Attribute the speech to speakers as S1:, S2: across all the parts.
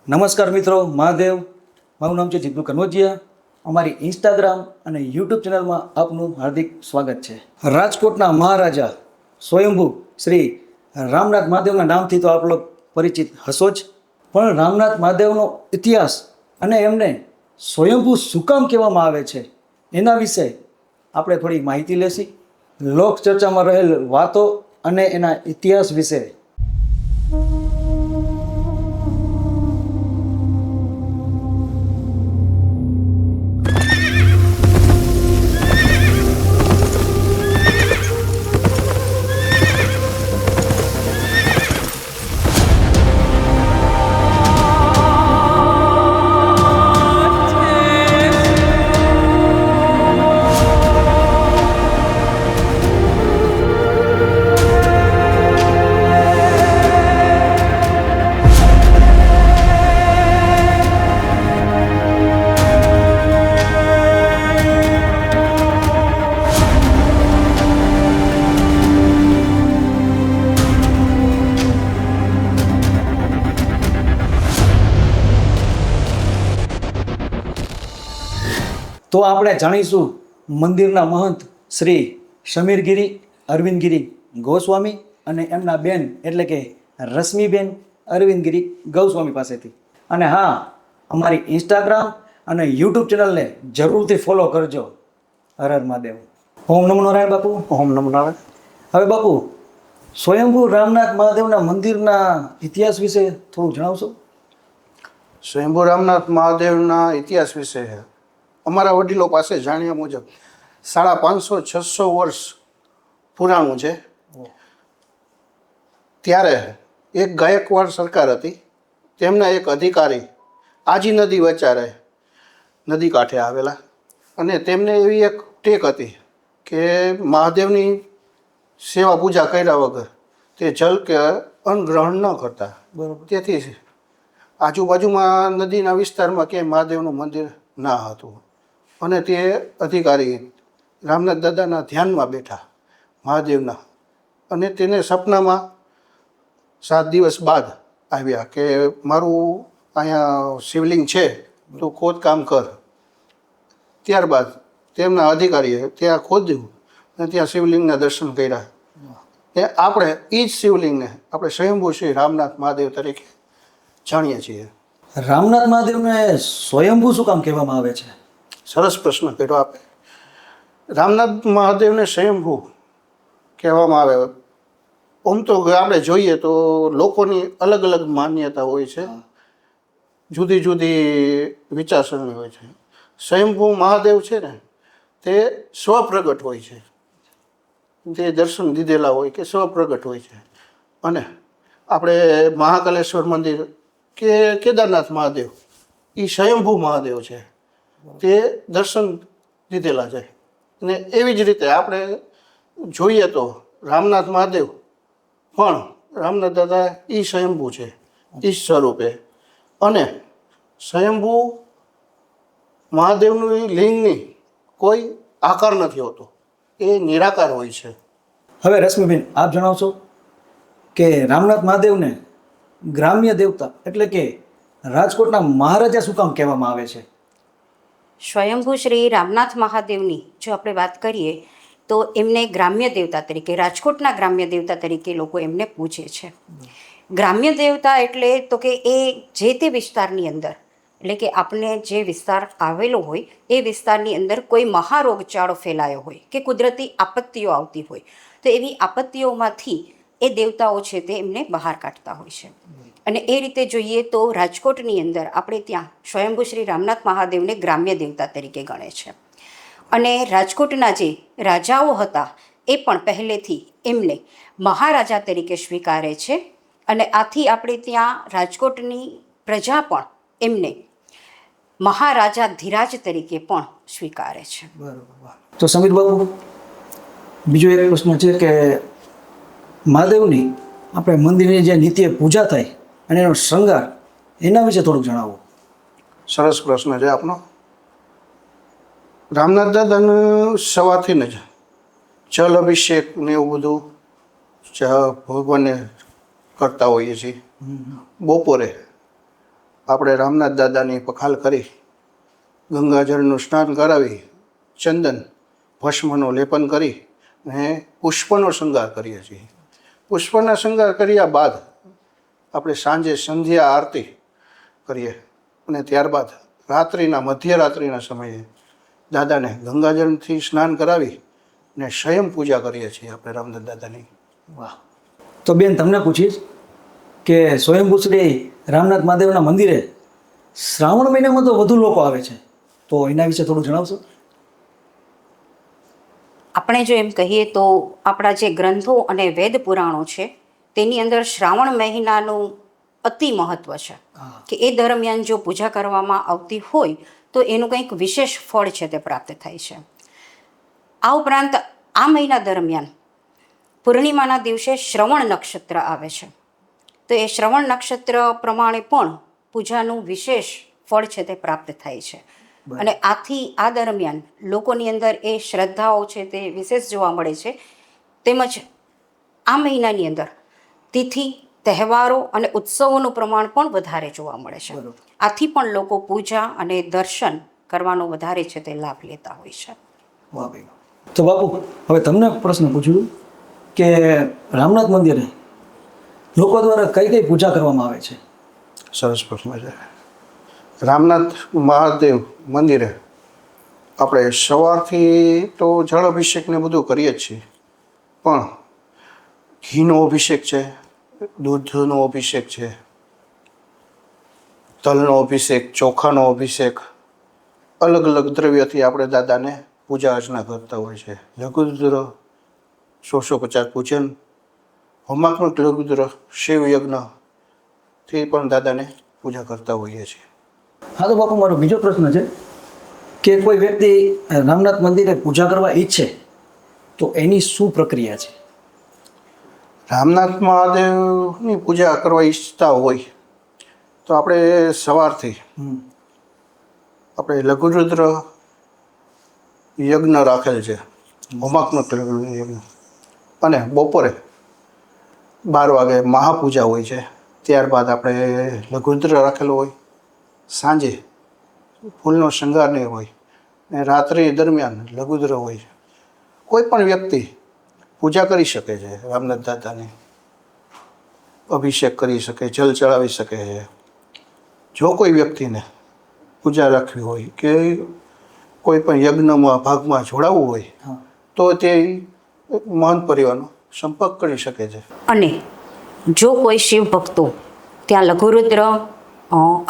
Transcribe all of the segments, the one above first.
S1: નમસ્કાર મિત્રો, મહાદેવ. મારું નામ છે જીતુ કનોજિયા. અમારી ઇન્સ્ટાગ્રામ અને યુટ્યુબ ચેનલમાં આપનું હાર્દિક સ્વાગત છે. રાજકોટના મહારાજા સ્વયંભૂ શ્રી રામનાથ મહાદેવના નામથી તો આપ લોકો પરિચિત હશો જ, પણ રામનાથ મહાદેવનો ઇતિહાસ અને એમને સ્વયંભૂ શું કામ કહેવામાં આવે છે એના વિશે આપણે થોડી માહિતી લેશી. લોક ચર્ચામાં રહેલ વાતો અને એના ઇતિહાસ વિશે. તો આપણે જાણીશું મંદિરના મહંત શ્રી સમીરગીરી અરવિંદગીરી ગોસ્વામી અને એમના બેન એટલે કે રશ્મિબેન અરવિંદગીરી ગોસ્વામી પાસેથી. અને હા, અમારી ઇન્સ્ટાગ્રામ અને યુટ્યુબ ચેનલને જરૂરથી ફોલો કરજો. હર હર મહાદેવ. ઓમ નમો નારાયણ બાપુ.
S2: ઓમ નમો નારાયણ.
S1: હવે બાપુ, સ્વયંભૂ રામનાથ મહાદેવના મંદિરના ઇતિહાસ વિશે થોડું જણાવશો?
S2: સ્વયંભૂ રામનાથ મહાદેવના ઇતિહાસ વિશે અમારા વડીલો પાસે જાણ્યા મુજબ 550-600 વર્ષ પુરાણું છે. ત્યારે એક ગાયકવાડ સરકાર હતી, તેમના એક અધિકારી આજી નદી વચારે નદી કાંઠે આવેલા, અને તેમને એવી એક ટેક હતી કે મહાદેવની સેવા પૂજા કર્યા વગર તે જલ કે અન્ન ગ્રહણ ન કરતા.
S1: બરાબર.
S2: તેથી આજુબાજુમાં નદીના વિસ્તારમાં ક્યાંય મહાદેવનું મંદિર ના હતું, અને તે અધિકારી રામનાથ દાદાના ધ્યાનમાં બેઠા મહાદેવના, અને તેને સપનામાં 7 દિવસ બાદ આવ્યા કે મારું અહીંયા શિવલિંગ છે, તું ખોદકામ કર. ત્યારબાદ તેમના અધિકારીએ ત્યાં ખોદ્યું અને ત્યાં શિવલિંગના દર્શન કર્યા. એ આપણે એ જ શિવલિંગને આપણે સ્વયંભૂ શ્રી રામનાથ મહાદેવ તરીકે જાણીએ છીએ.
S1: રામનાથ મહાદેવને સ્વયંભૂ શું કામ કહેવામાં આવે છે?
S2: સરસ પ્રશ્ન કર્યો આપે. રામનાથ મહાદેવને સ્વયંભૂ કહેવામાં આવે. આમ તો આપણે જોઈએ તો લોકોની અલગ અલગ માન્યતા હોય છે, જુદી જુદી વિચારસરણી હોય છે. સ્વયંભૂ મહાદેવ છે ને, તે સ્વપ્રગટ હોય છે, તે દર્શન દીધેલા હોય કે સ્વપ્રગટ હોય છે. અને આપણે મહાકાલેશ્વર મંદિર કે કેદારનાથ મહાદેવ એ સ્વયંભૂ મહાદેવ છે, તે દર્શન દીધેલા છે. અને એવી જ રીતે આપણે જોઈએ તો રામનાથ મહાદેવ પણ રામનાથ દાદા એ સ્વયંભૂ છે, એ સ્વરૂપે. અને સ્વયંભૂ મહાદેવનું લિંગની કોઈ આકાર નથી હોતો, એ નિરાકાર હોય છે.
S1: હવે રશ્મિબેન, આપ જણાવશો કે રામનાથ મહાદેવને ગ્રામ્ય દેવતા એટલે કે રાજકોટના મહારાજા શું કામ કહેવામાં આવે છે?
S3: સ્વયંભૂ શ્રી રામનાથ મહાદેવની જો આપણે વાત કરીએ તો એમને ગ્રામ્ય દેવતા તરીકે, રાજકોટના ગ્રામ્ય દેવતા તરીકે લોકો એમને પૂજે છે. ગ્રામ્ય દેવતા એટલે તો કે એ જે તે વિસ્તારની અંદર, એટલે કે આપણે જે વિસ્તાર આવેલો હોય એ વિસ્તારની અંદર કોઈ મહારોગચાળો ફેલાયો હોય કે કુદરતી આપત્તિઓ આવતી હોય, તો એવી આપત્તિઓમાંથી એ દેવતાઓ છે તે એમને બહાર કાઢતા હોય છે. અને એ રીતે જોઈએ તો રાજકોટની અંદર આપણે ત્યાં સ્વયંભૂ શ્રી રામનાથ મહાદેવને ગ્રામ્ય દેવતા તરીકે ગણે છે. અને રાજકોટના જે રાજાઓ હતા એ પણ પહેલેથી એમને મહારાજા તરીકે સ્વીકારે છે. અને આથી આપણે ત્યાં રાજકોટની પ્રજા પણ એમને મહારાજા ધીરાજ તરીકે પણ સ્વીકારે છે.
S1: બરાબર. તો સમીર બાબુ, બીજો એક પ્રશ્ન છે કે મહાદેવની આપણે મંદિરની જે નિત્ય પૂજા થાય અને એનો શૃંગાર, એના વિશે થોડુંક જણાવો.
S2: સરસ પ્રશ્ન છે આપનો. રામનાથ દાદાનું સવારથી જ જલ અભિષેક ને એવું બધું ભગવાનને કરતા હોઈએ છીએ. બપોરે આપણે રામનાથ દાદાની પખાલ કરી ગંગાજળનું સ્નાન કરાવી ચંદન ભસ્મનું લેપન કરી અને પુષ્પનો શૃંગાર કરીએ છીએ. પુષ્પના શૃંગાર કર્યા બાદ આપણે સાંજે સંધ્યા આરતી કરીએ અને ત્યારબાદ રાત્રિના મધ્યરાત્રિના સમયે દાદાને ગંગાજળથી સ્નાન કરાવી અને સ્વયં પૂજા કરીએ છીએ આપણે રામનાથ દાદાની.
S1: વાહ. તો બેન તમને પૂછીશ કે સ્વયંભૂ શ્રી રામનાથ મહાદેવના મંદિરે શ્રાવણ મહિનામાં તો વધુ લોકો આવે છે, તો એના વિશે થોડું જણાવશો?
S3: આપણે જો એમ કહીએ તો આપણા જે ગ્રંથો અને વેદ પુરાણો છે તેની અંદર શ્રાવણ મહિનાનું અતિ મહત્વ છે કે એ દરમિયાન જો પૂજા કરવામાં આવતી હોય તો એનું કંઈક વિશેષ ફળ છે તે પ્રાપ્ત થાય છે. આ ઉપરાંત આ મહિના દરમિયાન પૂર્ણિમાના દિવસે શ્રવણ નક્ષત્ર આવે છે, તો એ શ્રવણ નક્ષત્ર પ્રમાણે પણ પૂજાનું વિશેષ ફળ છે તે પ્રાપ્ત થાય છે. અને આથી આ દરમિયાન લોકોની અંદર એ શ્રદ્ધાઓ છે તે વિશેષ જોવા મળે છે. તેમજ આ મહિનાની અંદર તિથિ, તહેવારો અને ઉત્સવોનું પ્રમાણ પણ વધારે જોવા મળે છે. આથી પણ લોકો પૂજા અને દર્શન કરવાનો વધારે છે તે લાભ લેતા હોય છે.
S1: વાહ ભાઈ. તો બાપુ, હવે તમને પ્રશ્ન પૂછ્યું કે રામનાથ મંદિરે લોકો દ્વારા કઈ કઈ પૂજા કરવામાં આવે છે?
S2: સરસ પ્રશ્ન છે. રામનાથ મહાદેવ મંદિરે આપણે સવારથી તો જળ અભિષેક ને બધું કરીએ જ છીએ, પણ ઘીનો અભિષેક છે, દૂધનો અભિષેક છે, તલનો અભિષેક, ચોખાનો અભિષેક, અલગ અલગ દ્રવ્યથી આપણે દાદાને પૂજા અર્ચના કરતા હોય છે. લઘુરુદ્ર 150 પૂજન, હોમાત્મક લઘુરુદ્ર શિવ યજ્ઞથી પણ દાદાને પૂજા કરતા હોઈએ છીએ.
S1: હા, તો બાપુ મારો બીજો પ્રશ્ન છે કે કોઈ વ્યક્તિ રામનાથ મંદિરે પૂજા કરવા ઈચ્છે તો એની શું પ્રક્રિયા છે?
S2: રામનાથ મહાદેવની પૂજા કરવા ઈચ્છતા હોય તો આપણે સવારથી આપણે લઘુરુદ્ર યજ્ઞ રાખેલ છે, હોમાત્મક યજ્ઞ, અને બપોરે 12 વાગે મહાપૂજા હોય છે. ત્યારબાદ આપણે લઘુરુદ્ર રાખેલો હોય, સાંજે ફૂલનો શૃંગાર નહીં હોય, ને રાત્રિ દરમિયાન લઘુરુદ્ર હોય છે. કોઈ પણ વ્યક્તિ પૂજા કરી શકે છે, રામનાથ દાદાની અભિષેક કરી શકે, જલ ચડાવી શકે છે. જો કોઈ વ્યક્તિને પૂજા રાખવી હોય કે કોઈ પણ યજ્ઞમાં ભાગમાં જોડાવવું હોય તો તે મહંત પરિવારનો સંપર્ક કરી શકે છે.
S3: અને જો કોઈ શિવ ભક્તો ત્યાં લઘુરુદ્ર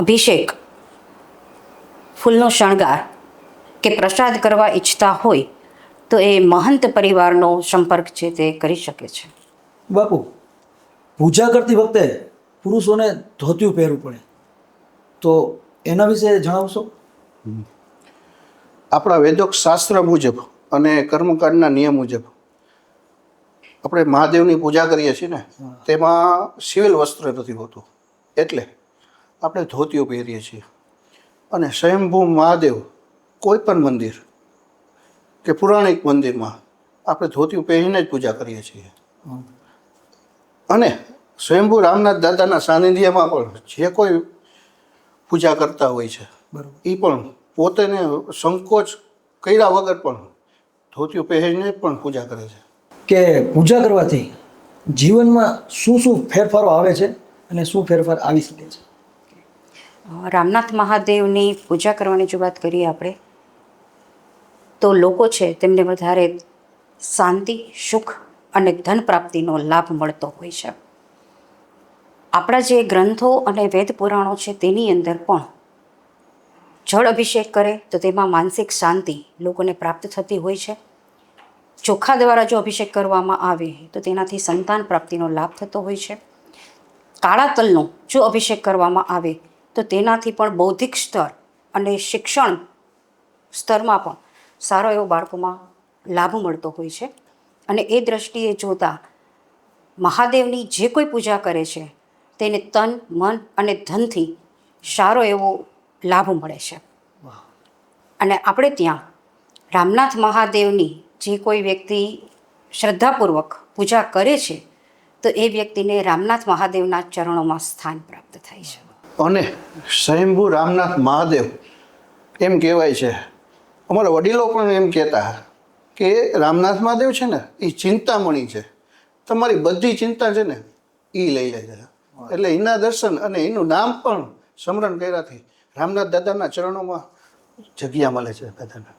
S3: અભિષેક, ફૂલનો શણગાર કે પ્રસાદ કરવા ઈચ્છતા હોય તો એ મહંત પરિવારનો સંપર્ક છે તે કરી શકે છે.
S1: બાપુ, પૂજા કરતી વખતે પુરુષોને ધોતિયું પહેરવું પડે, તો એના વિશે જણાવશો?
S2: આપણા વેદોક શાસ્ત્ર મુજબ અને કર્મકાંડના નિયમ મુજબ આપણે મહાદેવની પૂજા કરીએ છીએ ને, તેમાં સિવિલ વસ્ત્ર નથી હોતું, એટલે આપણે ધોતિયો પહેરીએ છીએ. અને સ્વયંભૂ મહાદેવ કોઈ પણ મંદિર કે પૌરાણિક મંદિરમાં આપણે ધોતિયું પહેરીને જ પૂજા કરીએ છીએ. અને સ્વયંભૂ રામનાથ દાદાના સાનિધ્યમાં પણ જે કોઈ પૂજા કરતા હોય છે એ પણ પોતાને સંકોચ કર્યા વગર પણ ધોતિયું પહેરીને પણ પૂજા કરે છે.
S1: કે પૂજા કરવાથી જીવનમાં શું શું ફેરફારો આવે છે અને શું ફેરફાર આવી શકે છે?
S3: રામનાથ મહાદેવની પૂજા કરવાની જો વાત કરીએ આપણે તો લોકો છે તેમને વધારે શાંતિ, સુખ અને ધન પ્રાપ્તિનો લાભ મળતો હોય છે. આપણા જે ગ્રંથો અને વેદ પુરાણો છે તેની અંદર પણ જળ અભિષેક કરે તો તેમાં માનસિક શાંતિ લોકોને પ્રાપ્ત થતી હોય છે. ચોખા દ્વારા જો અભિષેક કરવામાં આવે તો તેનાથી સંતાન પ્રાપ્તિનો લાભ થતો હોય છે. કાળા તલનો જો અભિષેક કરવામાં આવે તો તેનાથી પણ બૌદ્ધિક સ્તર અને શિક્ષણ સ્તરમાં પણ સારો એવો બાળકોમાં લાભ મળતો હોય છે. અને એ દ્રષ્ટિએ જોતાં મહાદેવની જે કોઈ પૂજા કરે છે તેને તન, મન અને ધનથી સારો એવો લાભ મળે છે. અને આપણે ત્યાં રામનાથ મહાદેવની જે કોઈ વ્યક્તિ શ્રદ્ધાપૂર્વક પૂજા કરે છે તો એ વ્યક્તિને રામનાથ મહાદેવના ચરણોમાં સ્થાન પ્રાપ્ત થાય છે.
S2: અને સ્વયંભૂ રામનાથ મહાદેવ એમ કહેવાય છે. અમારા વડીલો પણ એમ કહેતા કે રામનાથ મહાદેવ છે ને એ ચિંતામણી છે, તમારી બધી ચિંતા છે ને એ લઈ લે છે. એટલે એના દર્શન અને એનું નામ પણ સ્મરણ કર્યાથી રામનાથ દાદાના ચરણોમાં જગ્યા મળે છે દાદાને.